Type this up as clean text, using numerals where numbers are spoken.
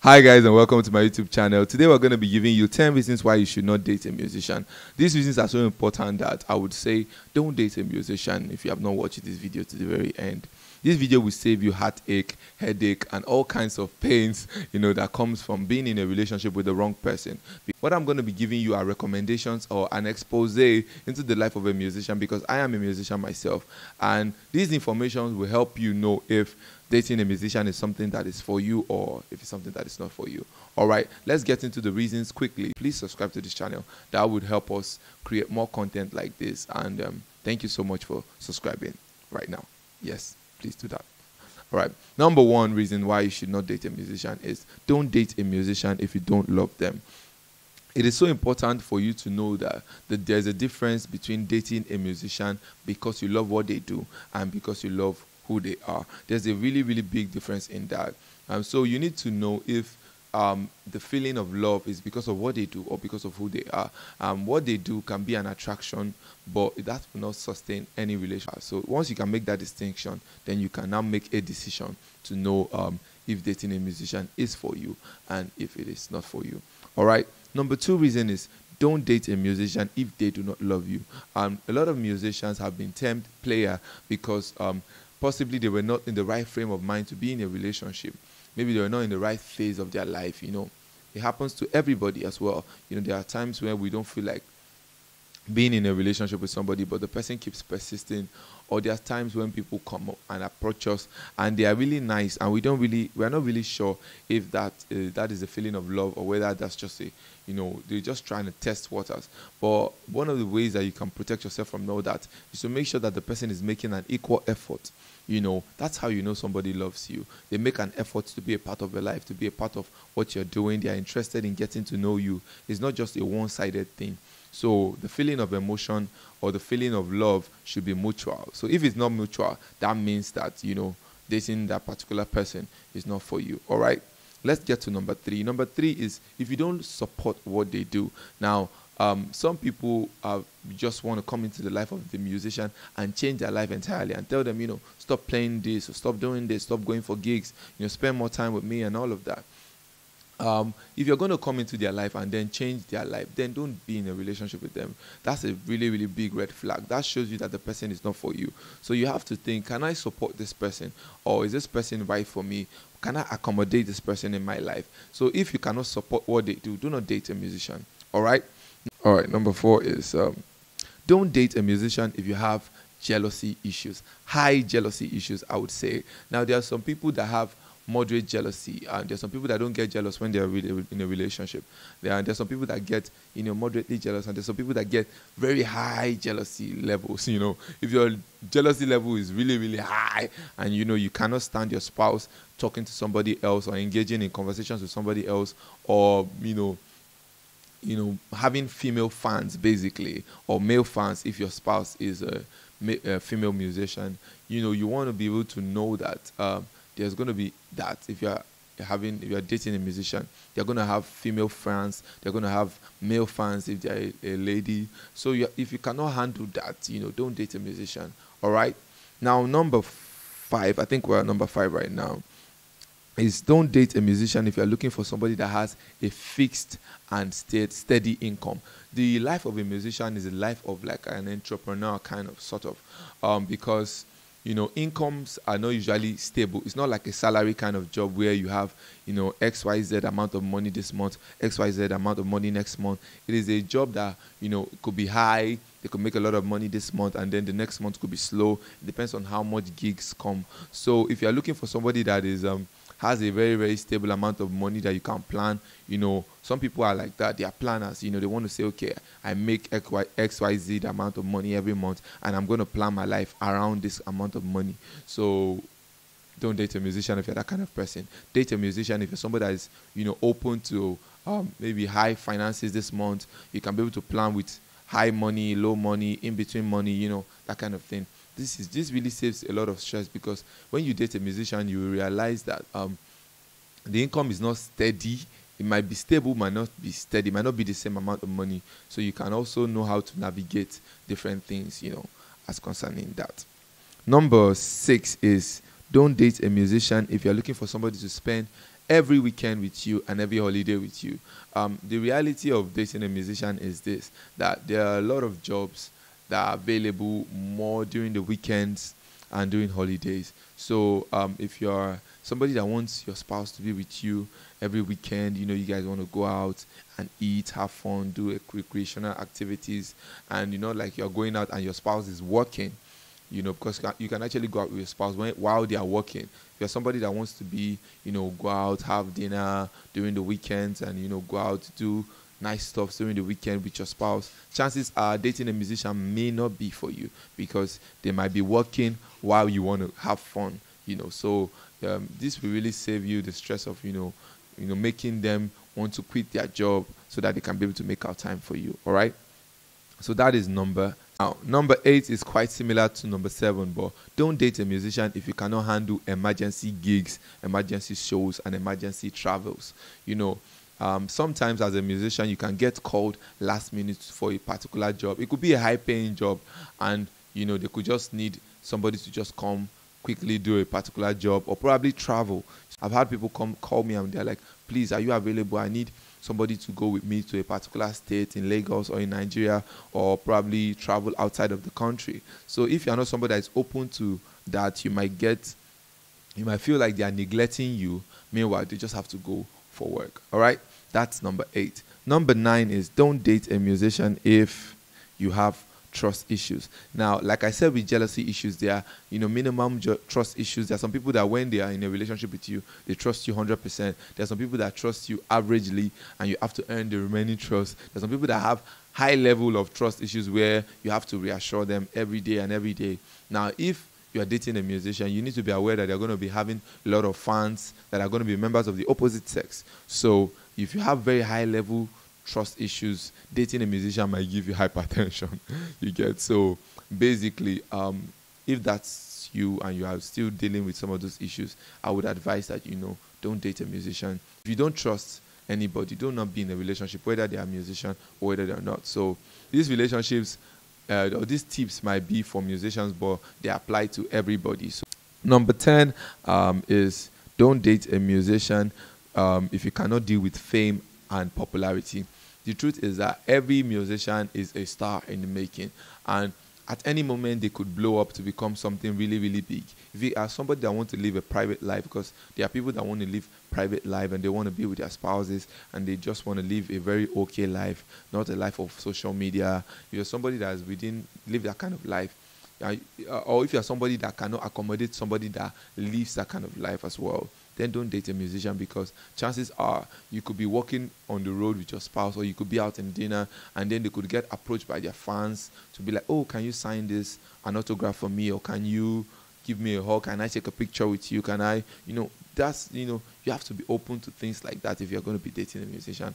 Hi guys and welcome to my YouTube channel. Today we're going to be giving you 10 reasons why you should not date a musician. These reasons are so important that I would say don't date a musician if you have not watched this video to the very end. This video will save you heartache, headache and all kinds of pains, that comes from being in a relationship with the wrong person. What I'm going to be giving you are recommendations or an expose into the life of a musician, because I am a musician myself, and these information will help you know if dating a musician is something that is for you or if it's something that is not for you. All right, let's get into the reasons quickly. Please subscribe to this channel. That would help us create more content like this, and thank you so much for subscribing right now. Yes, please do that. All right, number one reason why you should not date a musician is don't date a musician if you don't love them. It is so important for you to know that there's a difference between dating a musician because you love what they do and because you love who they are. There's a really, really big difference in that. So you need to know if the feeling of love is because of what they do or because of who they are. What they do can be an attraction, but that will not sustain any relationship. So once you can make that distinction, then you can now make a decision to know if dating a musician is for you and if it is not for you. All right. Number two reason is don't date a musician if they do not love you. A lot of musicians have been termed player because possibly they were not in the right frame of mind to be in a relationship. Maybe they were not in the right phase of their life. It happens to everybody as well. There are times where we don't feel like being in a relationship with somebody, but the person keeps persisting. Or there are times when people come up and approach us and they are really nice, and we're not really sure if that is a feeling of love or whether that's just they're just trying to test waters. But one of the ways that you can protect yourself from all that is to make sure that the person is making an equal effort. That's how you know somebody loves you. They make an effort to be a part of your life, to be a part of what you're doing. They are interested in getting to know you. It's not just a one-sided thing. So the feeling of emotion or the feeling of love should be mutual. So if it's not mutual, that means that, dating that particular person is not for you. All right. Let's get to number three. Number three is if you don't support what they do. Now, some people just want to come into the life of the musician and change their life entirely and tell them, stop playing this, or stop doing this, stop going for gigs, spend more time with me and all of that. If you're going to come into their life and then change their life, then don't be in a relationship with them. That's a really, really big red flag. That shows you that the person is not for you. So you have to think, can I support this person? Or is this person right for me? Can I accommodate this person in my life? So if you cannot support what they do not date a musician. All right? All right, number four is don't date a musician if you have jealousy issues. High jealousy issues, I would say. Now, there are some people that have moderate jealousy, and there's some people that don't get jealous when they're in a relationship. There's some people that get moderately jealous, and there's some people that get very high jealousy levels. If your jealousy level is really, really high, and you cannot stand your spouse talking to somebody else or engaging in conversations with somebody else, or having female fans basically, or male fans if your spouse is a female musician, you want to be able to know that there's going to be that if you're dating a musician, they're going to have female fans, they're going to have male fans if they're a lady. So if you cannot handle that, don't date a musician. All right. Now, number five, I think we're at number five right now, is don't date a musician if you're looking for somebody that has a fixed and steady income. The life of a musician is a life of like an entrepreneur kind of sort of, because incomes are not usually stable. It's not like a salary kind of job where you have, XYZ amount of money this month, XYZ amount of money next month. It is a job that, could be high. They could make a lot of money this month, and then the next month could be slow. It depends on how much gigs come. So if you're looking for somebody that is has a very, very stable amount of money that you can plan, some people are like that. They are planners. They want to say, okay, I make XYZ amount of money every month, and I'm going to plan my life around this amount of money. So don't date a musician if you're that kind of person. Date a musician if you're somebody that is, open to maybe high finances this month. You can be able to plan with high money, low money, in between money, that kind of thing. This really saves a lot of stress, because when you date a musician, you will realize that the income is not steady. It might be stable, might not be steady, might not be the same amount of money. So you can also know how to navigate different things, as concerning that. Number 6 is don't date a musician if you're looking for somebody to spend every weekend with you and every holiday with you. The reality of dating a musician is this, that there are a lot of jobs that are available more during the weekends and during holidays. So if you're somebody that wants your spouse to be with you every weekend, you guys want to go out and eat, have fun, do recreational activities, and like you're going out and your spouse is working, because you can actually go out with your spouse while they are working. If you're somebody that wants to be, go out, have dinner during the weekends, and go out, do nice stuff during the weekend with your spouse, chances are dating a musician may not be for you, because they might be working while you want to have fun. So this will really save you the stress of making them want to quit their job so that they can be able to make out time for you. All right. So that is number 8 is quite similar to number 7, but don't date a musician if you cannot handle emergency gigs, emergency shows, and emergency travels. Sometimes as a musician, you can get called last minute for a particular job. It could be a high-paying job, and they could just need somebody to just come quickly do a particular job, or probably travel. I've had people call me and they're like, please, are you available? I need somebody to go with me to a particular state in Lagos or in Nigeria, or probably travel outside of the country. So if you're not somebody that is open to that, you might feel like they are neglecting you. Meanwhile, they just have to go for work. All right, that's number 8. Number 9 is don't date a musician if you have trust issues. Now, like I said, with jealousy issues, there are minimum trust issues. There are some people that when they are in a relationship with you, they trust you 100%. There are some people that trust you averagely, and you have to earn the remaining trust. There are some people that have high level of trust issues where you have to reassure them every day and every day. Now, if you are dating a musician, you need to be aware that they're going to be having a lot of fans that are going to be members of the opposite sex. So if you have very high level trust issues, dating a musician might give you hypertension. You get? So basically, if that's you and you are still dealing with some of those issues, I would advise that don't date a musician. If you don't trust anybody, do not be in a relationship, whether they are a musician or whether they are not. So these relationships or these tips might be for musicians, but they apply to everybody. So number 10 is don't date a musician if you cannot deal with fame and popularity. The truth is that every musician is a star in the making, and at any moment they could blow up to become something really, really big. If you are somebody that wants to live a private life, because there are people that want to live private life and they want to be with their spouses and they just want to live a very okay life, not a life of social media. If you're somebody that is live that kind of life, or if you're somebody that cannot accommodate somebody that lives that kind of life as well, then don't date a musician, because chances are you could be walking on the road with your spouse, or you could be out in dinner, and then they could get approached by their fans to be like, oh, can you sign an autograph for me, or can you give me a hug, can I take a picture with you, can I, you have to be open to things like that if you're going to be dating a musician.